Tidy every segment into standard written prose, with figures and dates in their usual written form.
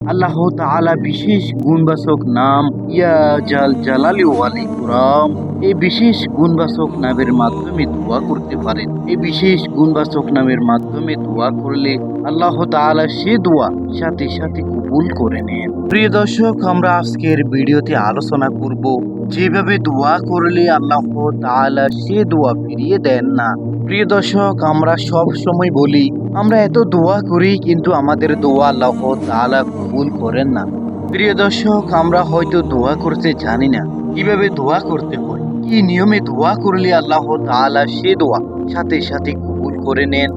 আল্লাহ তাআলা বিশেষ গুণবাচক নাম ইয়া জাল জালালি ওয়াল ইকরাম, এই বিশেষ গুণবাচক নামের মাধ্যমে দোয়া করতে পারেন। এই বিশেষ গুণবাচক নামের মাধ্যমে দোয়া করলে আল্লাহ তাআলা সে দোয়া সাথে সাথে কবুল করে নেন। প্রিয় দর্শক, আমরা আজকের ভিডিওতে আলোচনা করব যেভাবে দোয়া করলে আল্লাহ তাআলা সে দোয়া ফিরিয়ে দেন না। প্রিয় দর্শক, আমরা সব সময় বলি আমরা এত দোয়া করি কিন্তু আমাদের দোয়া আল্লাহ তাআলা কবুল করেন না। প্রিয় দর্শক, আমরা হয়তো দোয়া করতে জানি না কিভাবে দোয়া করতে হয়, কি নিয়মে দোয়া করলে আল্লাহ তাআলা সে দোয়া সাথে সাথে কবুল করে নেন।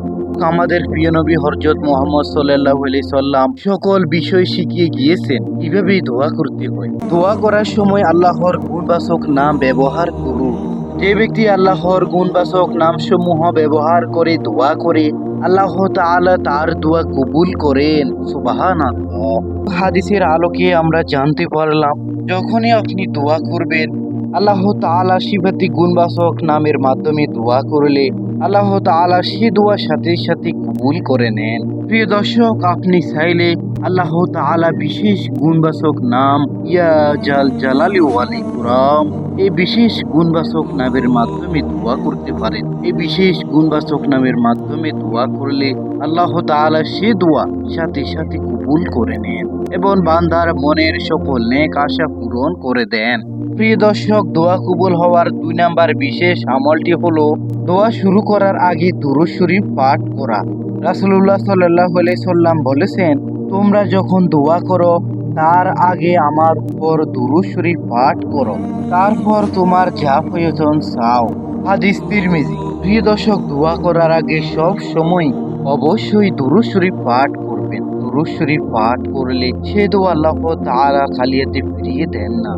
আমাদের প্রিয় নবী হযরত মুহাম্মদ সাল্লাল্লাহু আলাইহি সাল্লাম সকল বিষয় শিখিয়ে গিয়েছেন কিভাবে দোয়া করতে হয়। দোয়া করার সময় আল্লাহর গুণবাচক নাম ব্যবহার করুন। যে ব্যক্তি আল্লাহর গুণবাচক নামসমূহ ব্যবহার করে দোয়া করে আল্লাহ তাআলা তার দোয়া কবুল করেন। সুবহানাল্লাহ। হাদিসের আলোকে আমরা জানতে পারলাম যখনই আপনি দোয়া করবেন আল্লাহ তাআলা সিফাতি গুণবাচক নামের মাধ্যমে দোয়া করলে আল্লাহ তাআলা সে দোয়া সাথে সাথে কবুল করে নেন। প্রিয় দর্শক, আপনি চাইলে আল্লাহ তাআলা বিশেষ গুণবাচক নাম ইয়া জাল জালালি ওয়াল ইকরাম, এই বিশেষ গুণবাচক নামের মাধ্যমে দোয়া করতে পারেন। এই বিশেষ গুণবাচক নামের মাধ্যমে দোয়া করলে আল্লাহ তাআলা সে দোয়া সাথে সাথে কবুল করে নেন এবং বান্দার মনের সকল নেক আশা পূরণ করে দেন। প্রিয় দর্শক, দোয়া কবুল হওয়ার 2 নাম্বার বিশেষ আমলটি হলো দোয়া শুরু করার আগে দুরূদ শরীফ পাঠ করা। রাসূলুল্লাহ সাল্লাল্লাহু আলাইহি সাল্লাম বলেছেন, তোমরা যখন দোয়া করো তার আগে আমার উপর দুরূদ শরীফ পাঠ করো, তারপর তোমার যা প্রয়োজন চাও। হাদিস তিরমিজি। প্রিয় দর্শক, দোয়া করার আগে সব সময় অবশ্যই দুরূদ শরীফ পাঠ করবেন। দুরূদ শরীফ পাঠ করলে সে দোয়া আল্লাহ তাআলা খালি হাতে ফিরিয়ে দেন না।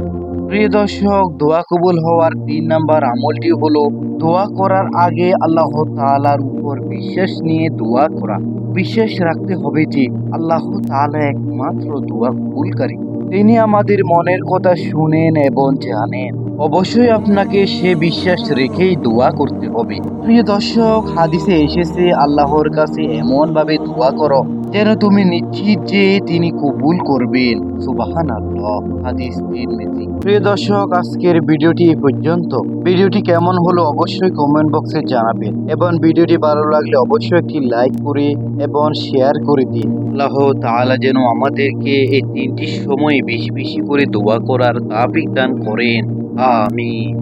প্রিয় দর্শক, দোয়া কবুল হওয়ার 3 নাম্বার আমলটি হলো দোয়া করার আগে আল্লাহ তাআলার উপর বিশ্বাস নিয়ে দোয়া করা। বিশ্বাস রাখতে হবে যে আল্লাহ তাআলা একমাত্র দোয়া কবুলকারী। তিনি আমাদের মনের কথা শুনেন এবং জানেন। অবশ্যই আপনাকে সে বিশ্বাস রেখেই দোয়া করতে হবে। প্রিয় দর্শক, হাদিসে এসেছে আল্লাহর কাছে এমন ভাবে দোয়া করো যেন তুমি নিশ্চিত যে তিনি কবুল করবেন। সুবহানাল্লাহ। হাদিস তিরমিজি। প্রিয় দর্শক, আজকের ভিডিওটি এই পর্যন্ত। ভিডিওটি কেমন হলো অবশ্যই কমেন্ট বক্সে জানাবেন এবং ভিডিওটি ভালো লাগলে অবশ্যই একটি লাইক করে এবং শেয়ার করে দিন। আল্লাহ তাআলা যেন আমাদেরকে এই 3টি সময়ে বেশি বেশি করে দোয়া করার তৌফিক দান করেন। আমিন।